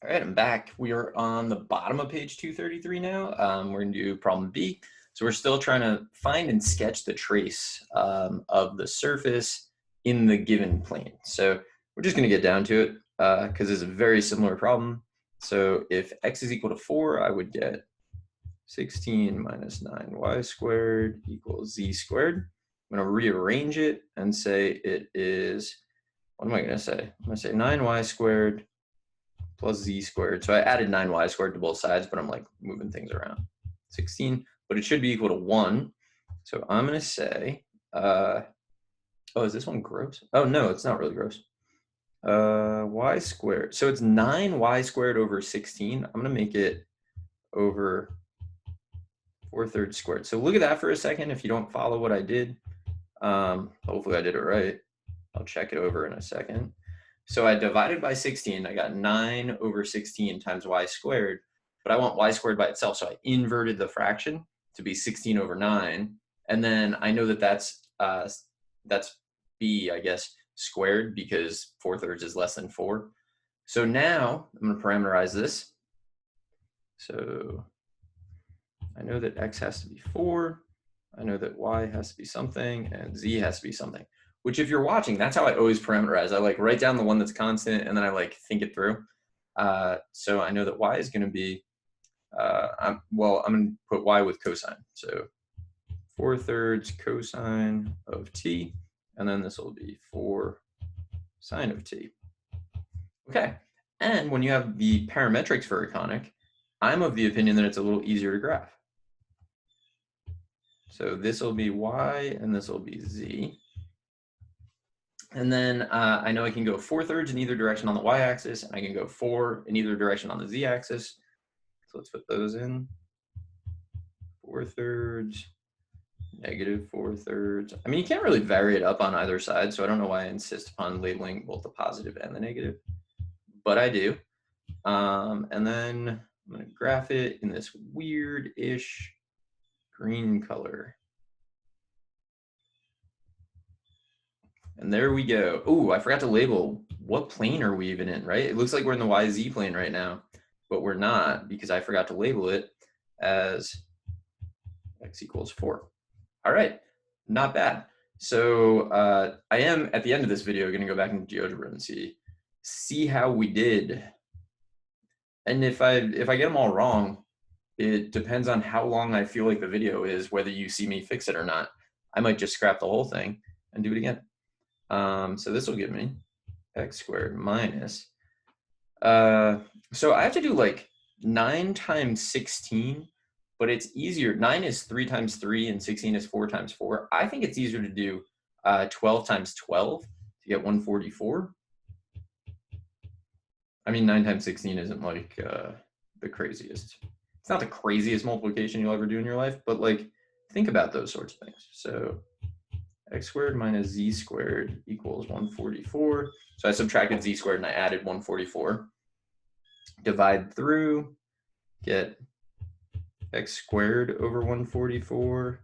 All right, I'm back. We are on the bottom of page 233 now. We're going to do problem B. So we're still trying to find and sketch the trace of the surface in the given plane. So we're just going to get down to it because it's a very similar problem. So if x is equal to 4, I would get 16 minus 9y squared equals z squared. I'm going to rearrange it and say it is, what am I going to say? I'm going to say 9y squared plus z squared. So I added 9y squared to both sides, but I'm like moving things around. 16, but it should be equal to 1. So I'm going to say, oh, is this one gross? Oh, no, it's not really gross. Y squared. So it's 9y squared over 16. I'm going to make it over 4/3 squared. So look at that for a second if you don't follow what I did. Hopefully I did it right. I'll check it over in a second. So I divided by 16. I got 9 over 16 times y squared, but I want y squared by itself. So I inverted the fraction to be 16 over 9. And then I know that that's b, I guess, squared because 4/3 is less than 4. So now I'm going to parameterize this. So I know that x has to be 4. I know that y has to be something and z has to be something. Which if you're watching, that's how I always parameterize. I like write down the one that's constant and then I like think it through. So I know that y is going to be, I'm going to put y with cosine. So 4/3 cosine of t, and then this will be 4 sine of t. Okay, and when you have the parametrics for a conic, I'm of the opinion that it's a little easier to graph. So this will be y and this will be z. And then I know I can go 4/3 in either direction on the y-axis, and I can go 4 in either direction on the z-axis. So let's put those in. 4/3, negative 4/3. I mean, you can't really vary it up on either side, so I don't know why I insist upon labeling both the positive and the negative, but I do. And then I'm going to graph it in this weird-ish green color. And there we go. Oh, I forgot to label what plane are we even in, right? It looks like we're in the YZ plane right now, but we're not because I forgot to label it as x equals 4. All right, not bad. So I am, at the end of this video, going to go back into GeoGebra and see how we did. And if I get them all wrong, it depends on how long I feel like the video is, whether you see me fix it or not. I might just scrap the whole thing and do it again. So this will give me x squared minus, so I have to do like 9 times 16, but it's easier. 9 is 3 times 3 and 16 is 4 times 4. I think it's easier to do 12 times 12 to get 144. I mean, 9 times 16 isn't like the craziest. It's not the craziest multiplication you'll ever do in your life, but like think about those sorts of things. So x squared minus z squared equals 144. So I subtracted z squared and I added 144. Divide through, get x squared over 144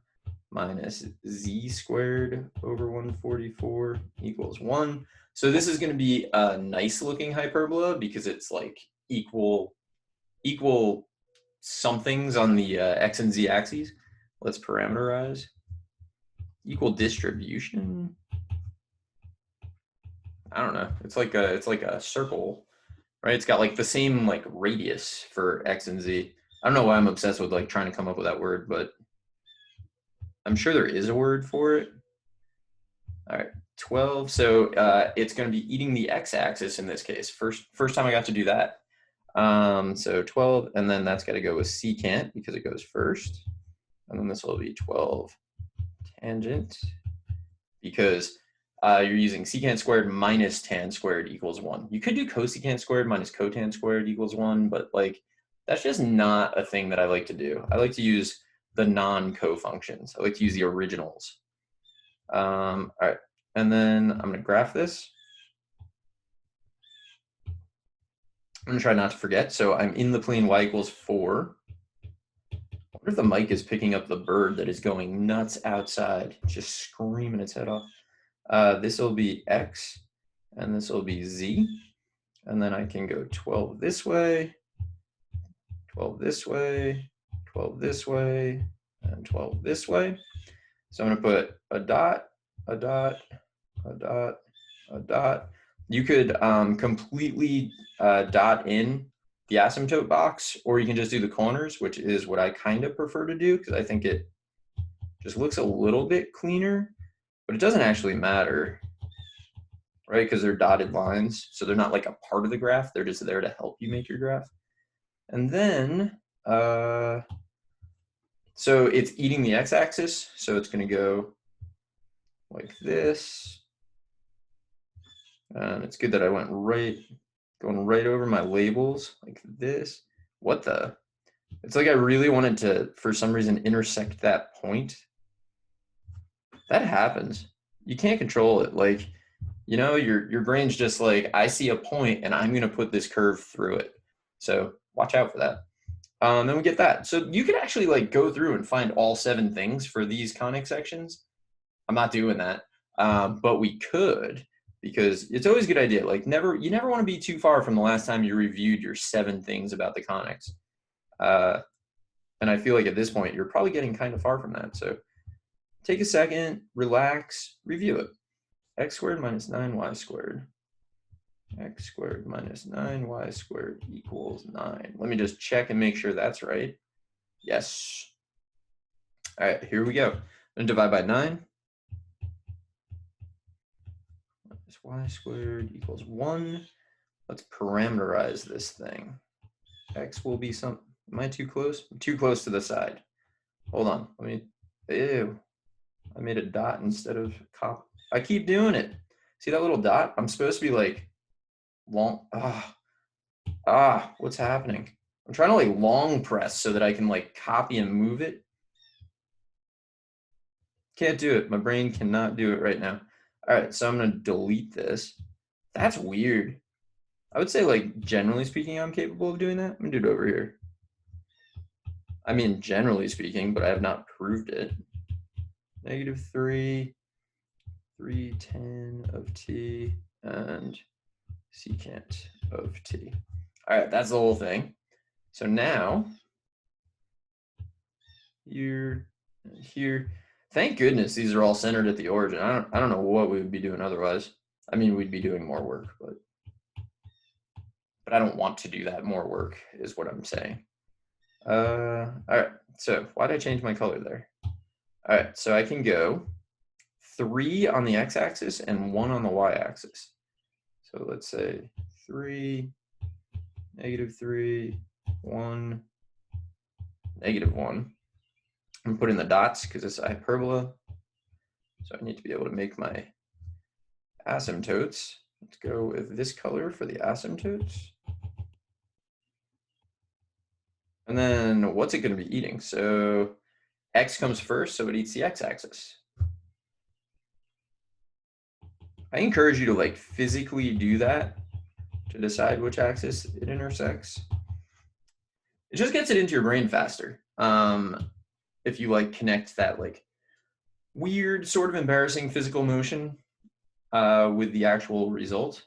minus z squared over 144 equals 1. So this is going to be a nice looking hyperbola because it's like equal somethings on the x and z axes. Let's parameterize. Equal distribution. I don't know. It's like a circle, right? It's got like the same like radius for x and z. I don't know why I'm obsessed with like trying to come up with that word, but I'm sure there is a word for it. All right, 12. So it's going to be eating the x-axis in this case. First time I got to do that. So 12, and then that's got to go with secant because it goes first, and then this will be 12 tangent because you're using secant squared minus tan squared equals 1. You could do cosecant squared minus cotan squared equals 1, but like that's just not a thing that I like to do. I like to use the non-co functions. I like to use the originals. All right, and then I'm going to graph this. I'm going to try not to forget. So I'm in the plane y equals 4. I wonder if the mic is picking up the bird that is going nuts outside, just screaming its head off. This will be x, and this will be z. And then I can go 12 this way, 12 this way, 12 this way, and 12 this way. So I'm going to put a dot, a dot, a dot, a dot. You could completely dot in the asymptote box, or you can just do the corners, which is what I kind of prefer to do because I think it just looks a little bit cleaner, but it doesn't actually matter, right? Because they're dotted lines, so they're not like a part of the graph. They're just there to help you make your graph. And then, so it's eating the x-axis, so it's going to go like this. And it's good that I went going right over my labels like this. What the? It's like I really wanted to, for some reason, intersect that point. That happens. You can't control it. Like, you know, your brain's just like, I see a point and I'm going to put this curve through it. So watch out for that. Then we get that. So you could actually like go through and find all 7 things for these conic sections. I'm not doing that, but we could, because it's always a good idea. Like you never want to be too far from the last time you reviewed your 7 things about the conics. And I feel like at this point, you're probably getting kind of far from that. So take a second, relax, review it. X squared minus 9y squared. X squared minus 9y squared equals 9. Let me just check and make sure that's right. Yes. All right, here we go. I'm going to divide by 9. Minus y squared equals 1. Let's parameterize this thing. X will be some, am I too close? I'm too close to the side. Hold on, let me, ew. I made a dot instead of copy. I keep doing it. See that little dot? I'm supposed to be like long, what's happening? I'm trying to like long press so that I can like copy and move it. Can't do it. My brain cannot do it right now. All right, so I'm gonna delete this. That's weird. I would say like generally speaking, I'm capable of doing that. I'm gonna do it over here. I mean, generally speaking, but I have not proved it. -3, 3tan of t, and secant of t. All right, that's the whole thing. So now, here, thank goodness these are all centered at the origin. I don't know what we would be doing otherwise. I mean, we'd be doing more work, but I don't want to do that more work is what I'm saying. All right, so why did I change my color there? All right, so I can go 3 on the x-axis and 1 on the y-axis. So let's say 3, -3, 1, -1. I'm putting the dots because it's a hyperbola. So I need to be able to make my asymptotes. Let's go with this color for the asymptotes. And then what's it going to be eating? So x comes first, so it eats the x-axis. I encourage you to like physically do that to decide which axis it intersects. It just gets it into your brain faster. If you like connect that like weird sort of embarrassing physical motion with the actual result.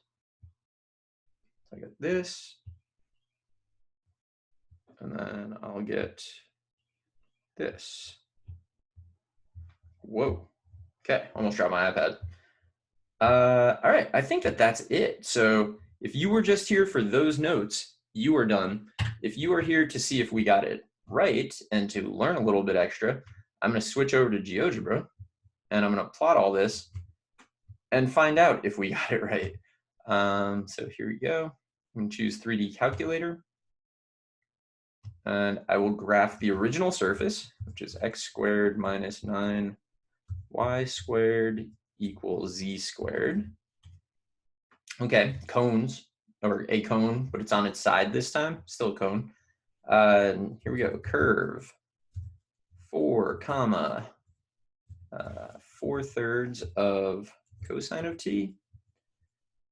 So I get this, and then I'll get this. Whoa. Okay, almost dropped my iPad. All right, I think that's it. So if you were just here for those notes, you are done. If you are here to see if we got it right and to learn a little bit extra, I'm going to switch over to GeoGebra, and I'm going to plot all this and find out if we got it right. So here we go. I'm going to choose 3D calculator. And I will graph the original surface, which is x squared minus 9y squared equals z squared. Okay, cones, or a cone, but it's on its side this time, still a cone. Here we go, curve, 4 comma 4/3 of cosine of t,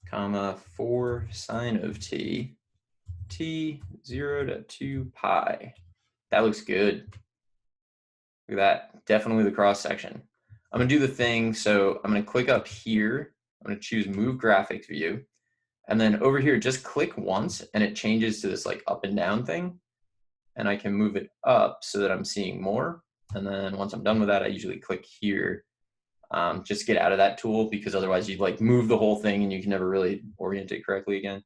comma 4 sine of t, t 0 to 2 pi. That looks good. Look at that, definitely the cross section. I'm gonna do the thing, so I'm gonna click up here. I'm gonna choose Move Graphics View, And then over here, just click once and it changes to this like up and down thing. And I can move it up so that I'm seeing more. And then once I'm done with that, I usually click here. Just get out of that tool because otherwise you'd like move the whole thing and you can never really orient it correctly again.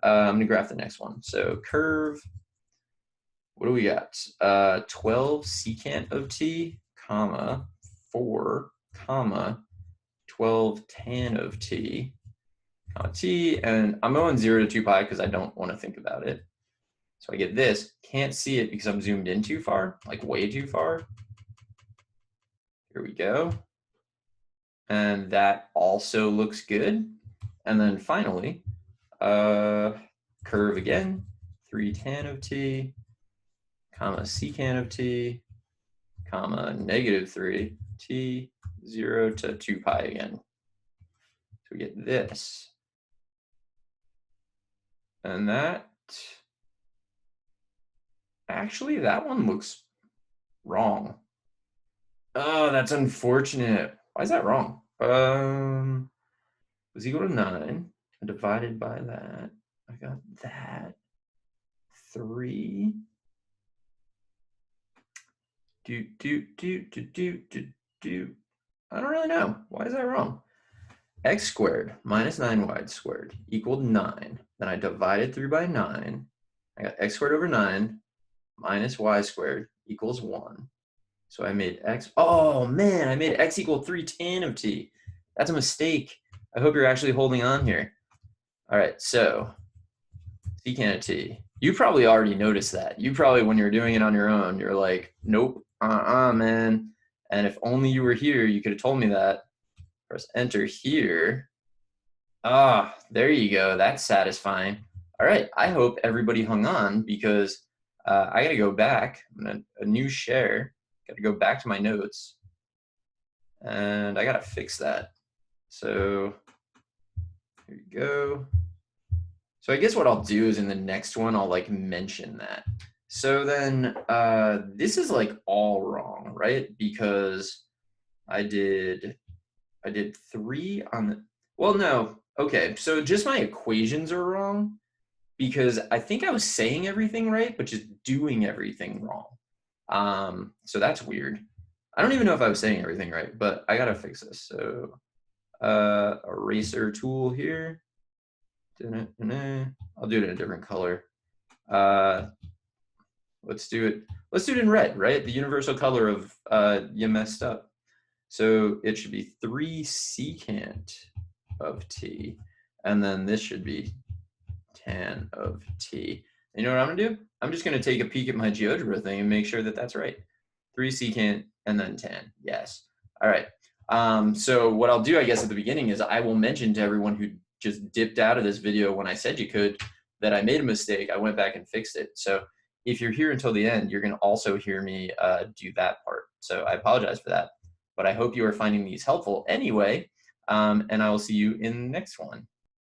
I'm gonna graph the next one. So curve, what do we got? 12 secant of t, comma, 4, comma, 12 tan of t, comma t, and I'm going 0 to 2 pi because I don't want to think about it. So I get this, can't see it because I'm zoomed in too far, like way too far. Here we go. And that also looks good. And then finally, curve again, 3 tan of t, comma secant of t, comma -3 t, 0 to 2 pi again. So we get this. And that, actually that one looks wrong. Oh, that's unfortunate. Why is that wrong? Was equal to 9 divided by that. I got that. 3. I don't really know. Why is that wrong? X squared minus 9y squared equaled 9. Then I divided through by 9. I got x squared over 9 minus y squared equals 1. So I made x, oh man, I made x equal 3 tan of t. That's a mistake. I hope you're actually holding on here. All right, so secant of t. You probably already noticed that. You probably, when you're doing it on your own, you're like, nope, man. And if only you were here, you could have told me that. Press enter here. Ah, there you go. That's satisfying. All right, I hope everybody hung on because I got to go back. I'm gonna a new share. Got to go back to my notes, and I got to fix that. So here you go. So I guess what I'll do is in the next one, I'll like mention that. So then this is like all wrong, right? Because I did 3 on the, well, no. Okay, so just my equations are wrong because I think I was saying everything right, but just doing everything wrong. So that's weird. I don't even know if I was saying everything right, but I gotta fix this. So eraser tool here. I'll do it in a different color. Let's do it in red, right? The universal color of you messed up. So it should be 3 secant of t, and then this should be tan of t. You know what I'm gonna do? I'm just gonna take a peek at my GeoGebra thing and make sure that that's right. 3 secant and then tan. Yes. All right. So what I'll do, I guess, at the beginning is I will mention to everyone who just dipped out of this video when I said you could that I made a mistake. I went back and fixed it. So if you're here until the end, you're going to also hear me do that part. So I apologize for that, but I hope you are finding these helpful anyway, and I will see you in the next one.